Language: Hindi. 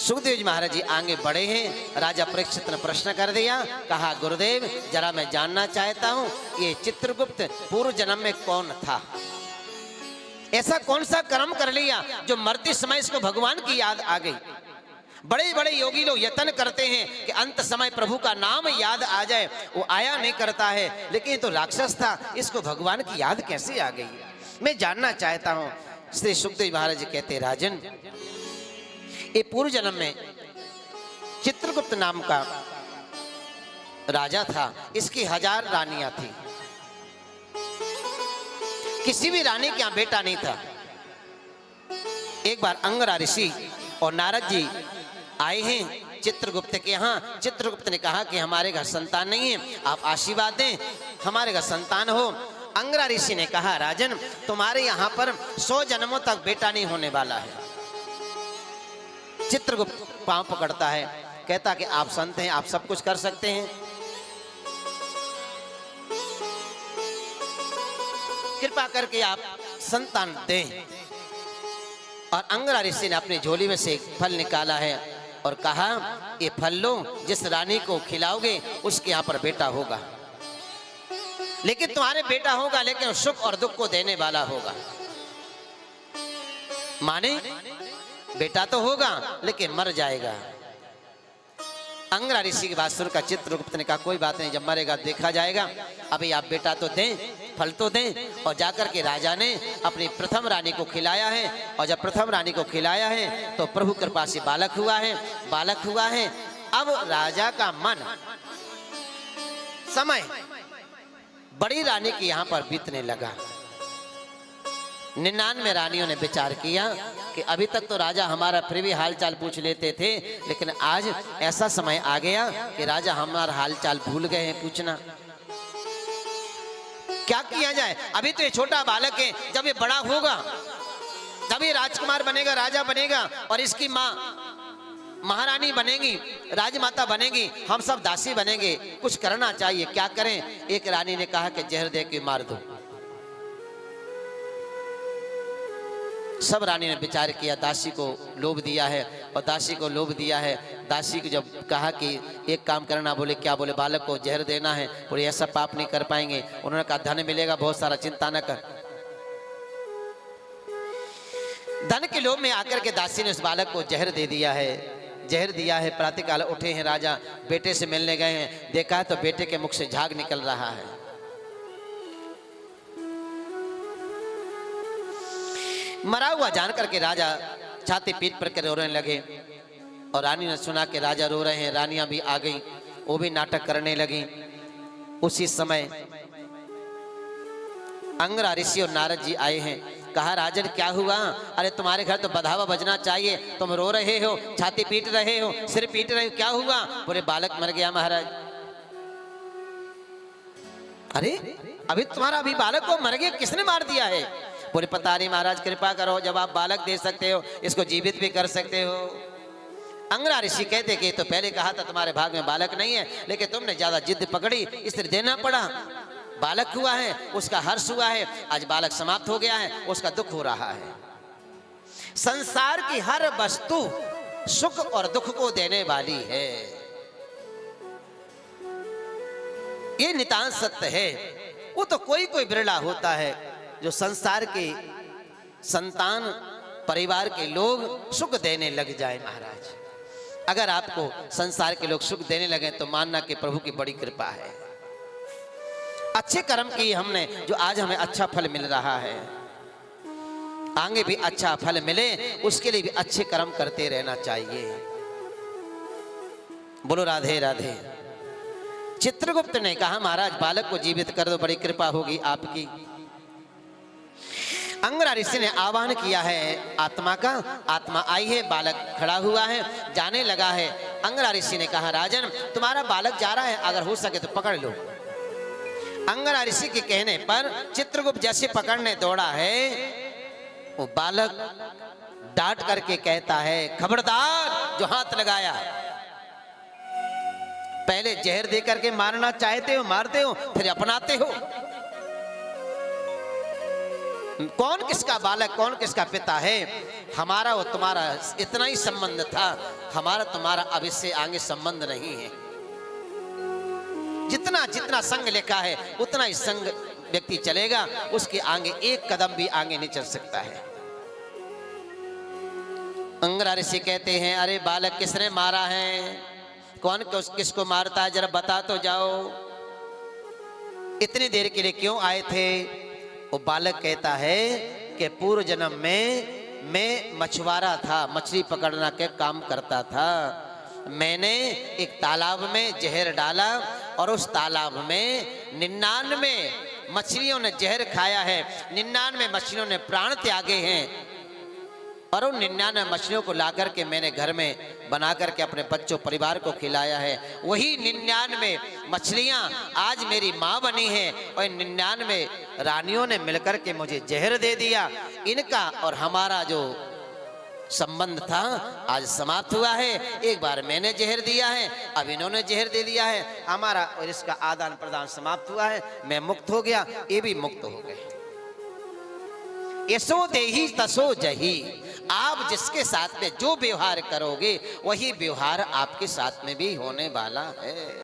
सुखदेव जी महाराज जी आगे बढ़े हैं। राजा परीक्षित ने प्रश्न कर दिया, कहा गुरुदेव जरा मैं जानना चाहता हूं ये चित्रगुप्त पूर्व जन्म में कौन था, ऐसा कौन सा कर्म कर लिया जो मरते समय इसको भगवान की याद आ गई। बड़े बड़े योगी लोग यत्न करते हैं कि अंत समय प्रभु का नाम याद आ जाए, वो आया नहीं करता है, लेकिन तो राक्षस था, इसको भगवान की याद कैसे आ गई, मैं जानना चाहता हूं। श्री सुखदेव महाराज जी कहते, राजन ये पूर्व जन्म में चित्रगुप्त नाम का राजा था, इसकी 1000 रानियां थी, किसी भी रानी के यहां बेटा नहीं था। एक बार अंगरा ऋषि और नारद जी आए हैं चित्रगुप्त के यहाँ। चित्रगुप्त ने कहा कि हमारे घर संतान नहीं है, आप आशीर्वाद दें हमारे घर संतान हो। अंगरा ऋषि ने कहा, राजन तुम्हारे यहाँ पर 100 जन्मों तक बेटा नहीं होने वाला है। चित्रगुप्त पांव पकड़ता है, कहता कि आप संत हैं, आप सब कुछ कर सकते हैं, कृपा करके आप संतान दें। और अंगरा ऋषि ने अपनी झोली में से एक फल निकाला है और कहा, ये फल लो, जिस रानी को खिलाओगे उसके यहाँ पर बेटा होगा, लेकिन तुम्हारे बेटा होगा लेकिन सुख और दुख को देने वाला होगा। माने बेटा तो होगा लेकिन मर जाएगा। अंगरा ऋषि की बात सुनकर चित्रगुप्त ने कहा, कोई बात नहीं, जब मरेगा देखा जाएगा, अभी आप बेटा तो दें, फल तो दें। और जाकर के राजा ने अपनी प्रथम रानी को खिलाया है, और जब प्रथम रानी को खिलाया है तो प्रभु कृपा से बालक हुआ है, बालक हुआ है। अब राजा का मन समय बड़ी रानी के यहाँ पर बीतने लगा। 99 रानियों ने विचार किया कि अभी तक तो राजा हमारा फिर भी हालचाल पूछ लेते थे, लेकिन आज ऐसा समय आ गया कि राजा हमारा हालचाल भूल गए हैं पूछना। क्या किया जाए, अभी तो ये छोटा बालक है, जब ये बड़ा होगा तब ये राजकुमार बनेगा, राजा बनेगा, और इसकी माँ महारानी बनेगी, राजमाता बनेगी, हम सब दासी बनेंगे। कुछ करना चाहिए, क्या करें। एक रानी ने कहा कि जहर दे के मार दो। सब रानी ने विचार किया, दासी को लोभ दिया है, और दासी को लोभ दिया है। दासी को जब कहा कि एक काम करना, बोले क्या, बोले बालक को जहर देना है, बोले ऐसा पाप नहीं कर पाएंगे। उन्होंने कहा धन मिलेगा बहुत सारा, चिंता न कर। धन के लोभ में आकर के दासी ने उस बालक को जहर दे दिया है, जहर दिया है। प्रातःकाल उठे हैं राजा, बेटे से मिलने गए हैं, देखा है तो बेटे के मुख से झाग निकल रहा है। मरा हुआ जान करके राजा छाती पीट पर के रोने लगे, और रानी ने सुना कि राजा रो रहे हैं, रानियां भी आ गई, वो भी नाटक करने लगी। उसी समय अंगरा ऋषि और नारद जी आए हैं। कहा, राजन क्या हुआ, अरे तुम्हारे घर तो बधावा बजना चाहिए, तुम रो रहे हो, छाती पीट रहे हो, सिर पीट रहे हो, क्या हुआ। बोले बालक मर गया महाराज। अरे अभी तुम्हारा अभी बालक को मर गया, किसने मार दिया है। बोले पता नहीं महाराज, कृपा करो, जब आप बालक दे सकते हो इसको जीवित भी कर सकते हो। अंगरा ऋषि कहते कि तो पहले कहा था तुम्हारे भाग में बालक नहीं है, लेकिन तुमने ज्यादा जिद पकड़ी, इसलिए देना पड़ा। बालक हुआ है, उसका हर्ष हुआ है, आज बालक समाप्त हो गया है, उसका दुख हो रहा है। संसार की हर वस्तु सुख और दुख को देने वाली है, ये नितांत सत्य है। वो तो कोई कोई बिरला होता है जो संसार के संतान परिवार के लोग सुख देने लग जाए। महाराज अगर आपको संसार के लोग सुख देने लगे तो मानना कि प्रभु की बड़ी कृपा है। अच्छे कर्म किए हमने, जो आज हमें अच्छा फल मिल रहा है, आगे भी अच्छा फल मिले उसके लिए भी अच्छे कर्म करते रहना चाहिए। बोलो राधे राधे। चित्रगुप्त ने कहा, महाराज बालक को जीवित कर दो, बड़ी कृपा होगी आपकी। अंगरा ऋषि ने आह्वान किया है आत्मा का, आत्मा आई है, बालक खड़ा हुआ है, जाने लगा है। अंगरा ऋषि ने कहा, राजन तुम्हारा बालक जा रहा है, अगर हो सके तो पकड़ लो। अंगरा ऋषि के कहने पर चित्रगुप्त जैसे पकड़ने दौड़ा है, वो बालक डांट करके कहता है, खबरदार जो हाथ लगाया। पहले जहर दे करके मारना चाहते हो, मारते हो, फिर अपनाते हो। कौन किसका बालक, कौन किसका पिता है। हमारा और तुम्हारा इतना ही संबंध था, हमारा तुम्हारा अब इससे आगे संबंध नहीं है। जितना जितना संग लिखा है उतना ही संग व्यक्ति चलेगा, उसके आगे एक कदम भी आगे नहीं चल सकता है। अंगरा ऋषि कहते हैं, अरे बालक किसने मारा है, कौन किसको मारता है, जरा बता तो जाओ, इतनी देर के लिए क्यों आए थे। वो बालक कहता है कि पूर्व जन्म में मैं मछुआरा था, मछली पकड़ना के काम करता था। मैंने एक तालाब में जहर डाला और उस तालाब में 99 मछलियों ने जहर खाया है, 99 मछलियों ने प्राण त्यागे हैं और उन 99 मछलियों को लाकर के मैंने घर में बना करके अपने बच्चों परिवार को खिलाया है। वही 99 मछलियां आज मेरी माँ बनी हैं और 99 रानियों ने मिलकर के मुझे जहर दे दिया। इनका और हमारा जो संबंध था आज समाप्त हुआ है। एक बार मैंने जहर दिया है, अब इन्होंने जहर दे दिया है, हमारा और इसका आदान प्रदान समाप्त हुआ है। मैं मुक्त हो गया, ये भी मुक्त हो गए। यसो देही तसो जही, आप जिसके साथ में जो व्यवहार करोगे वही व्यवहार आपके साथ में भी होने वाला है।